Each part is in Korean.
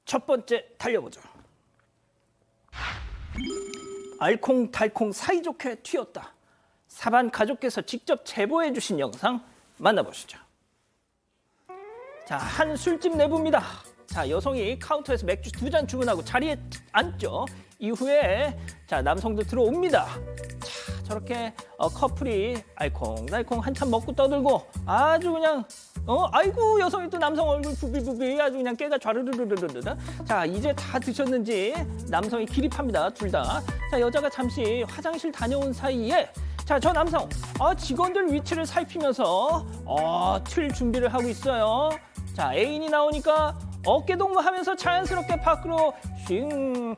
첫 번째 달려보죠. 알콩달콩 사이좋게 튀었다. 사반 가족께서 직접 제보해 주신 영상 만나보시죠. 자, 한 술집 내부입니다. 자, 여성이 카운터에서 맥주 2잔 주문하고 자리에 앉죠. 이후에 자, 남성도 들어옵니다. 자, 저렇게 커플이 알콩달콩 한참 먹고 떠들고 아주 그냥 아이고 여성이 또 남성 얼굴 부비부비 아주 그냥 깨가 좌르르르르르. 자, 이제 다 드셨는지 남성이 기립합니다. 둘 다. 자, 여자가 잠시 화장실 다녀온 사이에 자, 저 남성 직원들 위치를 살피면서 튈 준비를 하고 있어요. 자, 애인이 나오니까 어깨 동무하면서 자연스럽게 밖으로 쉥.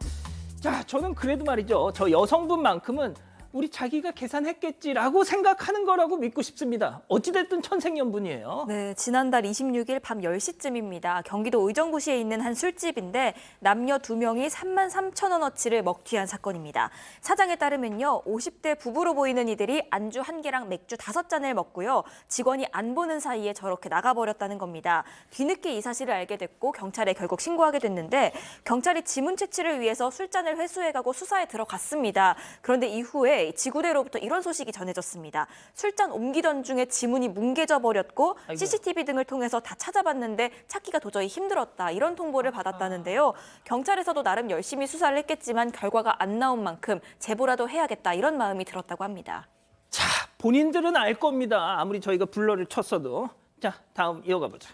자, 저는 그래도 말이죠. 저 여성분만큼은 우리 자기가 계산했겠지라고 생각하는 거라고 믿고 싶습니다. 어찌됐든 천생연분이에요. 네, 지난달 26일 밤 10시쯤입니다. 경기도 의정부시에 있는 한 술집인데 남녀 2명이 33,000원어치를 먹튀한 사건입니다. 사장에 따르면요, 50대 부부로 보이는 이들이 안주 1개랑 맥주 5잔을 먹고요. 직원이 안 보는 사이에 저렇게 나가버렸다는 겁니다. 뒤늦게 이 사실을 알게 됐고 경찰에 결국 신고하게 됐는데 경찰이 지문 채취를 위해서 술잔을 회수해가고 수사에 들어갔습니다. 그런데 이후에 지구대로부터 이런 소식이 전해졌습니다. 술잔 옮기던 중에 지문이 뭉개져 버렸고 아이고. CCTV 등을 통해서 다 찾아봤는데 찾기가 도저히 힘들었다. 이런 통보를 받았다는데요. 경찰에서도 나름 열심히 수사를 했겠지만 결과가 안 나온 만큼 제보라도 해야겠다. 이런 마음이 들었다고 합니다. 자, 본인들은 알 겁니다. 아무리 저희가 불러를 쳤어도. 자, 다음 이어가 보죠.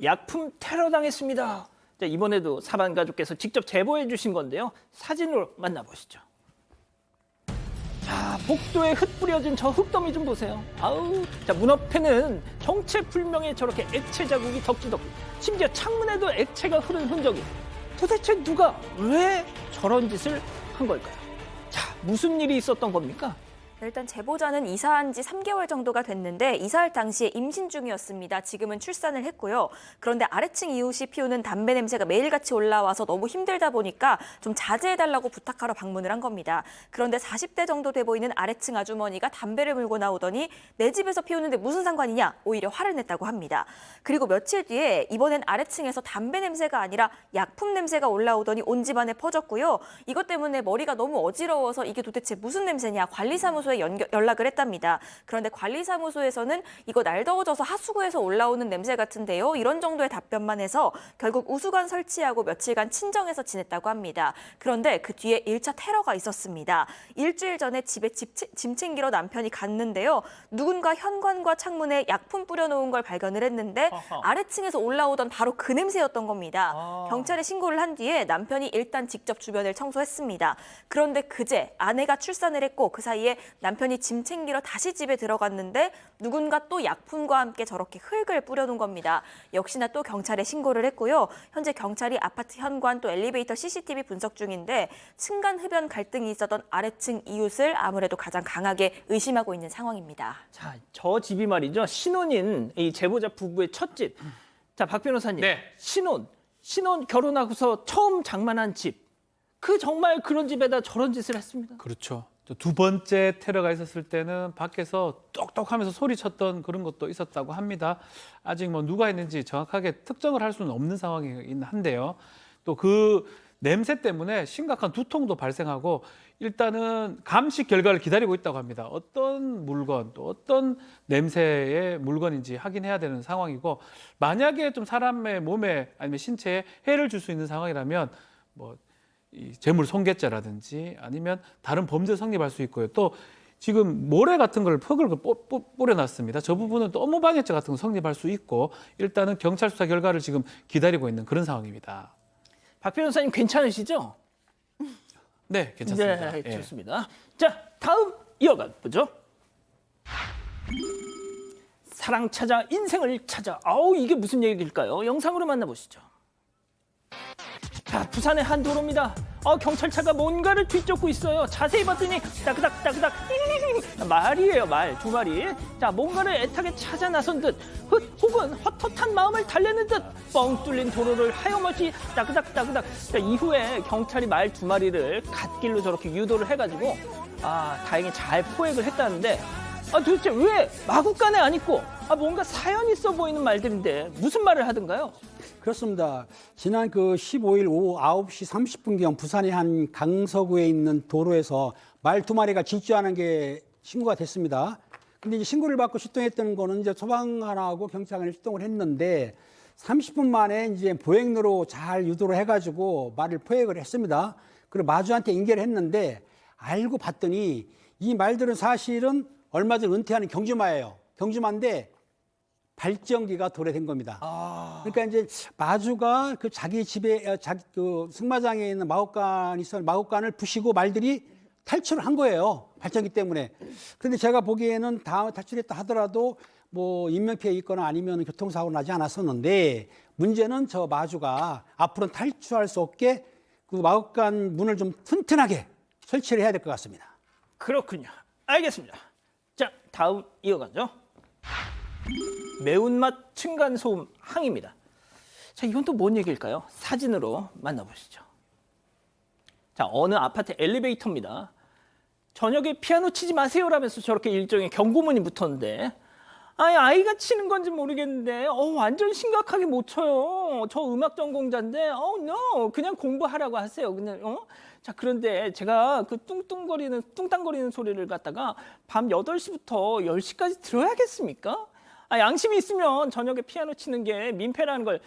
약품 테러 당했습니다. 자, 이번에도 사반 가족께서 직접 제보해 주신 건데요. 사진으로 만나보시죠. 자, 복도에 흙 뿌려진 저 흙더미 좀 보세요. 아우, 자, 문 앞에는 정체불명의 저렇게 액체 자국이 덕지덕지. 심지어 창문에도 액체가 흐른 흔적이. 도대체 누가 왜 저런 짓을 한 걸까요? 자, 무슨 일이 있었던 겁니까? 일단 제보자는 이사한 지 3개월 정도가 됐는데 이사할 당시에 임신 중이었습니다. 지금은 출산을 했고요. 그런데 아래층 이웃이 피우는 담배 냄새가 매일같이 올라와서 너무 힘들다 보니까 좀 자제해달라고 부탁하러 방문을 한 겁니다. 그런데 40대 정도 돼 보이는 아래층 아주머니가 담배를 물고 나오더니 내 집에서 피우는데 무슨 상관이냐? 오히려 화를 냈다고 합니다. 그리고 며칠 뒤에 이번엔 아래층에서 담배 냄새가 아니라 약품 냄새가 올라오더니 온 집안에 퍼졌고요. 이것 때문에 머리가 너무 어지러워서 이게 도대체 무슨 냄새냐? 관리사무소에 연락을 했답니다. 그런데 관리사무소에서는 이거 날 더워져서 하수구에서 올라오는 냄새 같은데요. 이런 정도의 답변만 해서 결국 우수관 설치하고 며칠간 친정에서 지냈다고 합니다. 그런데 그 뒤에 1차 테러가 있었습니다. 일주일 전에 집에 짐 챙기러 남편이 갔는데요. 누군가 현관과 창문에 약품 뿌려놓은 걸 발견을 했는데 아래층에서 올라오던 바로 그 냄새였던 겁니다. 경찰에 신고를 한 뒤에 남편이 일단 직접 주변을 청소했습니다. 그런데 그제 아내가 출산을 했고 그 사이에 남편이 짐 챙기러 다시 집에 들어갔는데 누군가 또 약품과 함께 저렇게 흙을 뿌려놓은 겁니다. 역시나 또 경찰에 신고를 했고요. 현재 경찰이 아파트 현관 또 엘리베이터 CCTV 분석 중인데 층간 흡연 갈등이 있었던 아래층 이웃을 아무래도 가장 강하게 의심하고 있는 상황입니다. 자, 저 집이 말이죠. 신혼인 이 제보자 부부의 첫 집. 자, 박 변호사님. 네. 신혼 결혼하고서 처음 장만한 집. 그 정말 그런 집에다 저런 짓을 했습니다. 그렇죠. 또 두 번째 테러가 있었을 때는 밖에서 똑똑하면서 소리쳤던 그런 것도 있었다고 합니다. 아직 뭐 누가 했는지 정확하게 특정을 할 수는 없는 상황이긴 한데요. 또 그 냄새 때문에 심각한 두통도 발생하고 일단은 감식 결과를 기다리고 있다고 합니다. 어떤 물건 또 어떤 냄새의 물건인지 확인해야 되는 상황이고 만약에 좀 사람의 몸에 아니면 신체에 해를 줄 수 있는 상황이라면 뭐 이 재물 손괴죄라든지 아니면 다른 범죄 성립할 수 있고요. 또 지금 모래 같은 걸 흙을 뿌려놨습니다. 저 부분은 또 업무방해죄 같은 거 성립할 수 있고 일단은 경찰 수사 결과를 지금 기다리고 있는 그런 상황입니다. 박 변호사님 괜찮으시죠? 네, 괜찮습니다. 네, 예. 좋습니다. 자, 다음 이어가 보죠. 사랑 찾아 인생을 찾아. 아우, 이게 무슨 얘기일까요? 영상으로 만나보시죠. 자, 부산의 한 도로입니다. 경찰차가 뭔가를 뒤쫓고 있어요. 자세히 봤더니 따그닥 말이에요, 말 두 마리. 자, 뭔가를 애타게 찾아 나선 듯 혹은 헛헛한 마음을 달래는 듯 뻥 뚫린 도로를 하염없이 따그닥. 자, 이후에 경찰이 말 두 마리를 갓길로 저렇게 유도를 해가지고 다행히 잘 포획을 했다는데 도대체 왜 마구간에 안 있고 뭔가 사연 있어 보이는 말들인데 무슨 말을 하던가요? 그렇습니다. 지난 그 15일 오후 9시 30분경 부산의 한 강서구에 있는 도로에서 말 2마리가 질주하는 게 신고가 됐습니다. 근데 이제 신고를 받고 출동했던 거는 이제 소방관하고 경찰관이 출동을 했는데 30분 만에 이제 보행로로 잘 유도를 해가지고 말을 포획을 했습니다. 그리고 마주한테 인계를 했는데 알고 봤더니 이 말들은 사실은 얼마 전 은퇴하는 경주마예요. 경주마인데 발전기가 도래된 겁니다. 그러니까 이제 마주가 그 자기 집에 자기 그 승마장에 있는 마곡간이 있어 마곡간을 부시고 말들이 탈출을 한 거예요. 발전기 때문에. 그런데 제가 보기에는 다음에 탈출했다 하더라도 뭐 인명피해 있거나 아니면 교통사고 나지 않았었는데 문제는 저 마주가 앞으로는 탈출할 수 없게 그 마곡간 문을 좀 튼튼하게 설치를 해야 될 것 같습니다. 그렇군요. 알겠습니다. 자, 다음 이어가죠. 매운맛 층간소음 항입니다. 자, 이건 또 뭔 얘기일까요? 사진으로 만나보시죠. 자, 어느 아파트 엘리베이터입니다. 저녁에 피아노 치지 마세요라면서 저렇게 일종의 경고문이 붙었는데 아이가 치는 건지 모르겠는데 완전 심각하게 못 쳐요. 저 음악 전공자인데 no 그냥 공부하라고 하세요. 그냥 자, 그런데 제가 그 뚱땅거리는 소리를 갖다가 밤 8시부터 10시까지 들어야겠습니까? 양심이 있으면 저녁에 피아노 치는 게 민폐라는 걸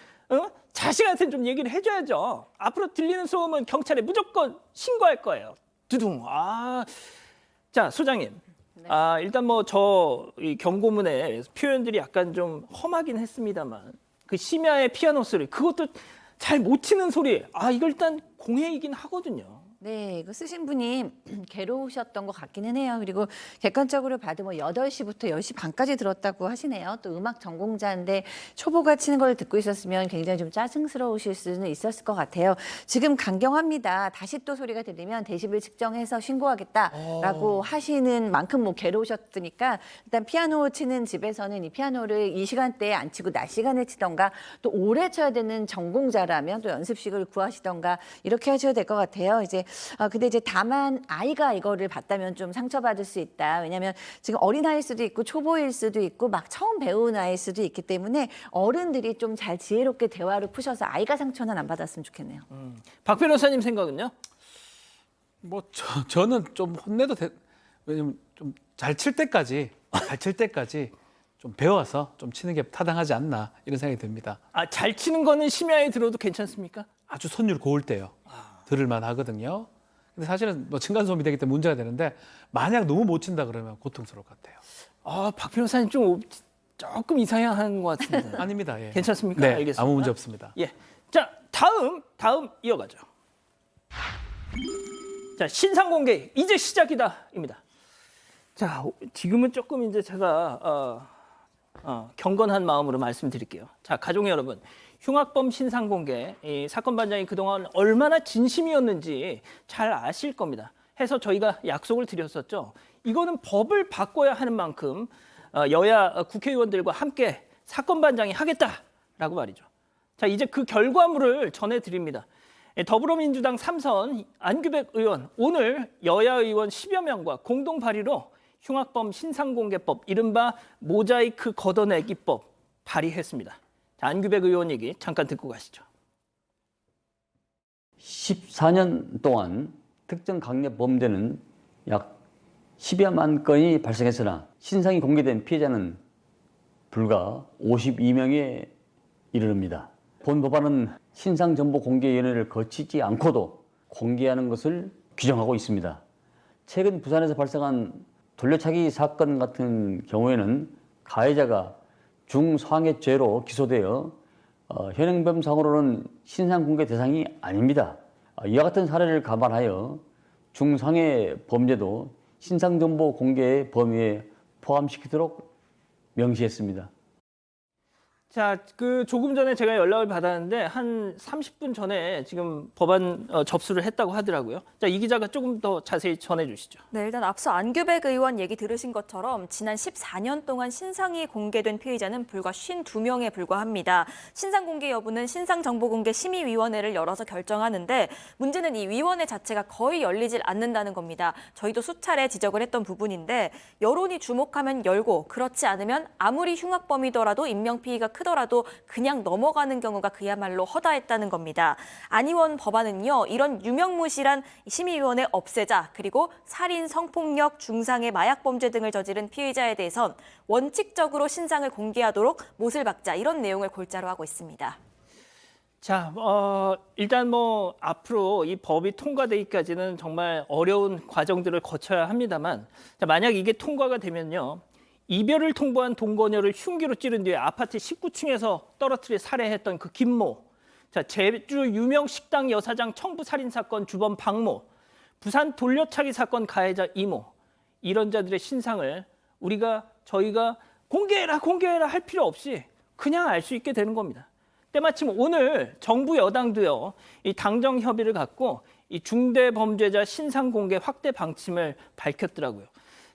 자식한테 좀 얘기를 해줘야죠. 앞으로 들리는 소음은 경찰에 무조건 신고할 거예요. 두둥. 자, 소장님. 네. 일단 뭐 이 경고문에 표현들이 약간 좀 험하긴 했습니다만 그 심야의 피아노 소리, 그것도 잘 못 치는 소리. 이걸 일단 공해이긴 하거든요. 네, 이거 쓰신 분이 괴로우셨던 것 같기는 해요. 그리고 객관적으로 봐도 뭐 8시부터 10시 반까지 들었다고 하시네요. 또 음악 전공자인데 초보가 치는 걸 듣고 있었으면 굉장히 좀 짜증스러우실 수는 있었을 것 같아요. 지금 강경합니다. 다시 또 소리가 들리면 데시벨 측정해서 신고하겠다라고 하시는 만큼 뭐 괴로우셨으니까 일단 피아노 치는 집에서는 이 피아노를 이 시간대에 안 치고 낮 시간에 치던가 또 오래 쳐야 되는 전공자라면 또 연습식을 구하시던가 이렇게 하셔야 될 것 같아요. 근데 이제 다만 아이가 이거를 봤다면 좀 상처받을 수 있다. 왜냐하면 지금 어린아이일 수도 있고 초보일 수도 있고 막 처음 배우는 아이일 수도 있기 때문에 어른들이 좀 잘 지혜롭게 대화를 푸셔서 아이가 상처는 안 받았으면 좋겠네요. 박 변호사님 생각은요? 뭐 저는 좀 혼내도 왜냐면 좀 잘 칠 때까지 좀 배워서 좀 치는 게 타당하지 않나 이런 생각이 듭니다. 잘 치는 거는 심야에 들어도 괜찮습니까? 아주 손율 고울 때요. 들을만 하거든요. 근데 사실은 뭐 층간소음이 되기 때문에 문제가 되는데 만약 너무 못 친다 그러면 고통스러울 것 같아요. 박 변호사님 조금 이상한 것 같은데. 아닙니다. 예. 괜찮습니까? 네, 알겠습니다. 아무 문제 없습니다. 예. 자, 다음 이어가죠. 자, 신상 공개 이제 시작이다입니다. 자, 지금은 조금 이제 제가 경건한 마음으로 말씀드릴게요. 자, 가족 여러분, 흉악범 신상 공개, 이 사건 반장이 그동안 얼마나 진심이었는지 잘 아실 겁니다. 해서 저희가 약속을 드렸었죠. 이거는 법을 바꿔야 하는 만큼 여야 국회의원들과 함께 사건 반장이 하겠다라고 말이죠. 자, 이제 그 결과물을 전해드립니다. 더불어민주당 3선 안규백 의원, 오늘 여야 의원 10여 명과 공동 발의로 흉악범 신상공개법, 이른바 모자이크 걷어내기법 발의했습니다. 자, 안규백 의원 얘기 잠깐 듣고 가시죠. 14년 동안 특정 강력 범죄는 약 10여만 건이 발생했으나 신상이 공개된 피해자는 불과 52명에 이르릅니다. 본 법안은 신상정보공개위원회를 거치지 않고도 공개하는 것을 규정하고 있습니다. 최근 부산에서 발생한 돌려차기 사건 같은 경우에는 가해자가 중상해죄로 기소되어 현행범상으로는 신상공개 대상이 아닙니다. 이와 같은 사례를 감안하여 중상해 범죄도 신상정보 공개의 범위에 포함시키도록 명시했습니다. 자, 그 조금 전에 제가 연락을 받았는데 한 30분 전에 지금 법안 접수를 했다고 하더라고요. 자, 이 기자가 조금 더 자세히 전해 주시죠. 네, 일단 앞서 안규백 의원 얘기 들으신 것처럼 지난 14년 동안 신상이 공개된 피의자는 불과 52명에 불과합니다. 신상 공개 여부는 신상정보공개심의위원회를 열어서 결정하는데 문제는 이 위원회 자체가 거의 열리질 않는다는 겁니다. 저희도 수차례 지적을 했던 부분인데 여론이 주목하면 열고 그렇지 않으면 아무리 흉악범이더라도 인명피해가 크더라도 그냥 넘어가는 경우가 그야말로 허다했다는 겁니다. 안희원 법안은요, 이런 유명무실한 심의위원회 없애자, 그리고 살인, 성폭력, 중상의 마약 범죄 등을 저지른 피의자에 대해선 원칙적으로 신상을 공개하도록 못을 박자, 이런 내용을 골자로 하고 있습니다. 자, 일단 뭐 앞으로 이 법이 통과되기까지는 정말 어려운 과정들을 거쳐야 합니다만, 자, 만약 이게 통과가 되면요, 이별을 통보한 동거녀를 흉기로 찌른 뒤에 아파트 19층에서 떨어뜨려 살해했던 그 김모, 자, 제주 유명 식당 여사장 청부 살인 사건 주범 박모, 부산 돌려차기 사건 가해자 이모, 이런 자들의 신상을 저희가 공개해라 할 필요 없이 그냥 알 수 있게 되는 겁니다. 때마침 오늘 정부 여당도요, 이 당정 협의를 갖고 이 중대 범죄자 신상 공개 확대 방침을 밝혔더라고요.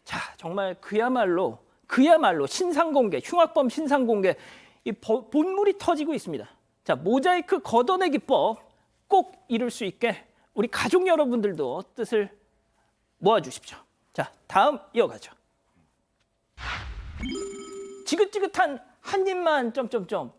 자, 정말 그야말로 신상 공개, 흉악범 신상 공개, 이 본물이 터지고 있습니다. 자, 모자이크 걷어내기법 꼭 이룰 수 있게 우리 가족 여러분들도 뜻을 모아주십시오. 자, 다음 이어가죠. 지긋지긋한 한 입만 점점점.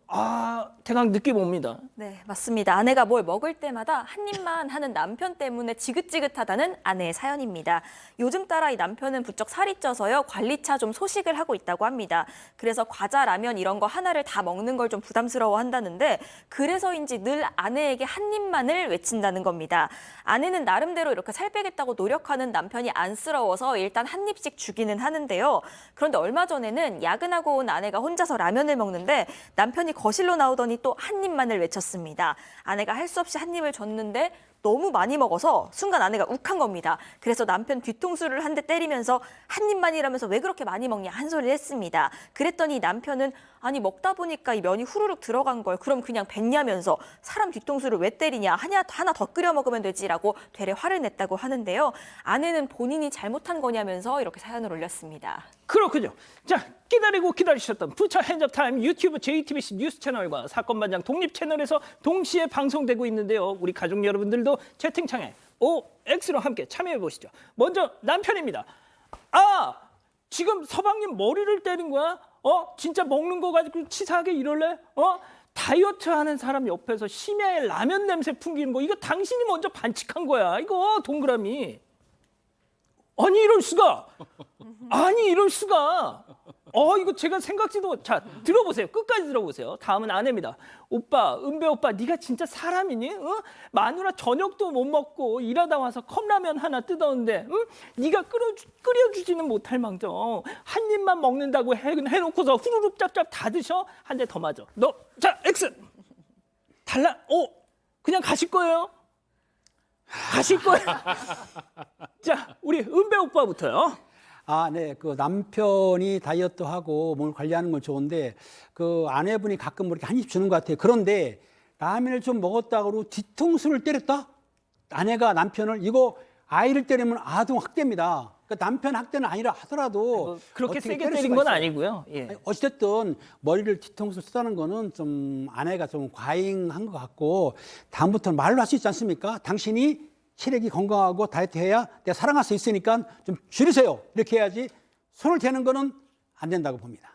대강 느낌 옵니다. 네, 맞습니다. 아내가 뭘 먹을 때마다 한 입만 하는 남편 때문에 지긋지긋하다는 아내의 사연입니다. 요즘 따라 이 남편은 부쩍 살이 쪄서요, 관리차 좀 소식을 하고 있다고 합니다. 그래서 과자, 라면 이런 거 하나를 다 먹는 걸 좀 부담스러워 한다는데, 그래서인지 늘 아내에게 한 입만을 외친다는 겁니다. 아내는 나름대로 이렇게 살 빼겠다고 노력하는 남편이 안쓰러워서 일단 한 입씩 주기는 하는데요. 그런데 얼마 전에는 야근하고 온 아내가 혼자서 라면을 먹는데 남편이 거실로 나오더니 또 한 입만을 외쳤습니다. 아내가 할 수 없이 한 입을 줬는데 너무 많이 먹어서 순간 아내가 욱한 겁니다. 그래서 남편 뒤통수를 한 대 때리면서 한 입만이라면서 왜 그렇게 많이 먹냐 한 소리를 했습니다. 그랬더니 남편은 아니 먹다 보니까 이 면이 후루룩 들어간 걸 그럼 그냥 뱉냐면서 사람 뒤통수를 왜 때리냐, 하나 더 끓여 먹으면 되지라고 되레 화를 냈다고 하는데요. 아내는 본인이 잘못한 거냐면서 이렇게 사연을 올렸습니다. 그렇군요. 자, 기다리셨던 부처 핸즈업 타임 유튜브 JTBC 뉴스 채널과 사건 반장 독립 채널에서 동시에 방송되고 있는데요. 우리 가족 여러분들도 채팅창에 OX로 함께 참여해 보시죠. 먼저 남편입니다. 지금 서방님 머리를 때린 거야? 진짜 먹는 거 가지고 치사하게 이럴래? 다이어트 하는 사람 옆에서 심야에 라면 냄새 풍기는 거, 이거 당신이 먼저 반칙한 거야. 이거 동그라미. 아니 이럴 수가. 이거 제가 생각지도. 자, 들어보세요. 끝까지 들어보세요. 다음은 아내입니다. 오빠, 은배 오빠, 네가 진짜 사람이니? 마누라 저녁도 못 먹고 일하다 와서 컵라면 하나 뜯었는데, 네가 끓여주지는 못할 망정 한 입만 먹는다고 해놓고서 후루룩 짭짭 다 드셔? 한 대 더 맞아. 자, X. 그냥 가실 거예요? 자, 우리 은배 오빠부터요. 네. 그 남편이 다이어트하고 몸을 관리하는 건 좋은데 그 아내분이 가끔 이렇게 한 입 주는 것 같아요. 그런데 라면을 좀 먹었다고 뒤통수를 때렸다? 아내가 남편을, 이거 아이를 때리면 아동 학대입니다. 그러니까 남편 학대는 아니라 하더라도 그렇게 어떻게 세게 때릴 때린 수가 건 있어요. 아니고요. 예. 어쨌든 머리를 뒤통수를 쓰다는 거는 좀 아내가 좀 과잉한 것 같고, 다음부터는 말로 할 수 있지 않습니까? 당신이 체력이 건강하고 다이어트 해야 내가 사랑할 수 있으니까 좀 줄이세요. 이렇게 해야지 손을 대는 거는 안 된다고 봅니다.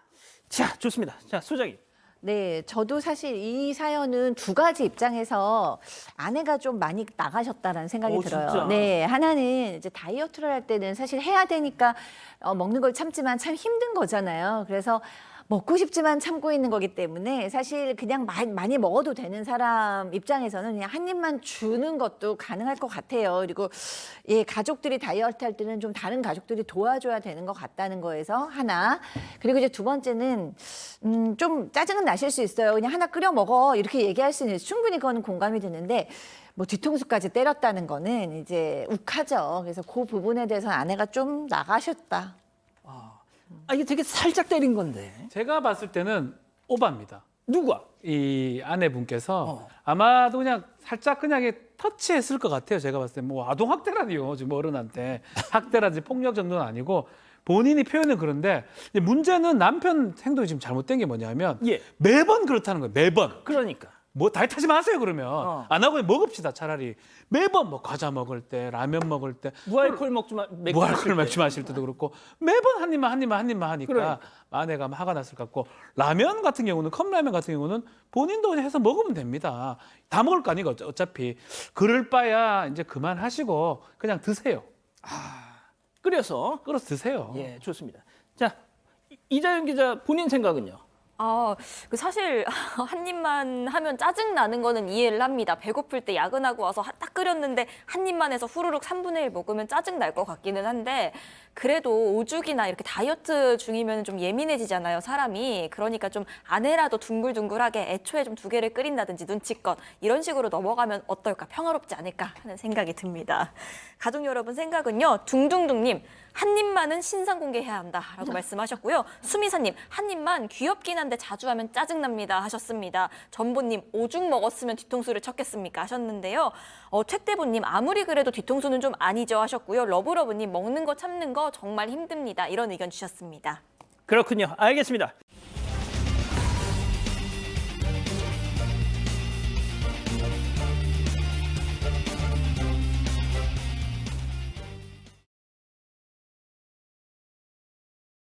자, 좋습니다. 자, 소장님. 네, 저도 사실 이 사연은 두 가지 입장에서 아내가 좀 많이 나가셨다라는 생각이 들어요. 진짜? 네, 하나는 이제 다이어트를 할 때는 사실 해야 되니까 먹는 걸 참지만 참 힘든 거잖아요. 그래서 먹고 싶지만 참고 있는 거기 때문에 사실 그냥 많이 먹어도 되는 사람 입장에서는 그냥 한 입만 주는 것도 가능할 것 같아요. 그리고 가족들이 다이어트 할 때는 좀 다른 가족들이 도와줘야 되는 것 같다는 거에서 하나. 그리고 이제 두 번째는 좀 짜증은 나실 수 있어요. 그냥 하나 끓여 먹어 이렇게 얘기할 수 있는, 충분히 그건 공감이 되는데 뭐 뒤통수까지 때렸다는 거는 이제 욱하죠. 그래서 그 부분에 대해서 아내가 좀 나가셨다. 이게 되게 살짝 때린 건데. 제가 봤을 때는 오바입니다. 누가? 이 아내분께서 아마도 그냥 살짝 그냥 이렇게 터치했을 것 같아요. 제가 봤을 때 뭐 아동 학대라니요. 지금 어른한테 학대라든지 폭력 정도는 아니고 본인이 표현은 그런데 문제는 남편 행동이 지금 잘못된 게 뭐냐면 예. 매번 그렇다는 거예요. 매번. 그러니까. 뭐 다이어트 하지 마세요 그러면 안 하고 그냥 먹읍시다 차라리. 매번 뭐 과자 먹을 때 라면 먹을 때 무알콜 맥주 무알콜 맥주 마실 때도 그렇고 매번 한 입만 하니까 그러니까. 아내가 화가 났을 것 같고, 라면 같은 경우는 컵라면 같은 경우는 본인도 그냥 해서 먹으면 됩니다. 다 먹을 거 아니고 어차피. 그럴 바야 이제 그만하시고 그냥 드세요. 끓여서. 끓여서 드세요. 예, 좋습니다. 자, 이자연 기자 본인 생각은요? 그 사실 한 입만 하면 짜증 나는 거는 이해를 합니다. 배고플 때 야근하고 와서 딱 끓였는데 한 입만 해서 후루룩 3분의 1 먹으면 짜증 날 것 같기는 한데, 그래도 오죽이나 이렇게 다이어트 중이면 좀 예민해지잖아요, 사람이. 그러니까 좀 아내라도 둥글둥글하게 애초에 좀 2개를 끓인다든지 눈치껏 이런 식으로 넘어가면 어떨까, 평화롭지 않을까 하는 생각이 듭니다. 가족 여러분 생각은요, 둥둥둥님, 한 입만은 신상 공개해야 한다라고 말씀하셨고요. 수미사님, 한 입만 귀엽긴 한데 자주 하면 짜증납니다 하셨습니다. 전보님, 오죽 먹었으면 뒤통수를 쳤겠습니까 하셨는데요. 최대보님, 아무리 그래도 뒤통수는 좀 아니죠 하셨고요. 러브러브님, 먹는 거 참는 거 정말 힘듭니다. 이런 의견 주셨습니다. 그렇군요. 알겠습니다.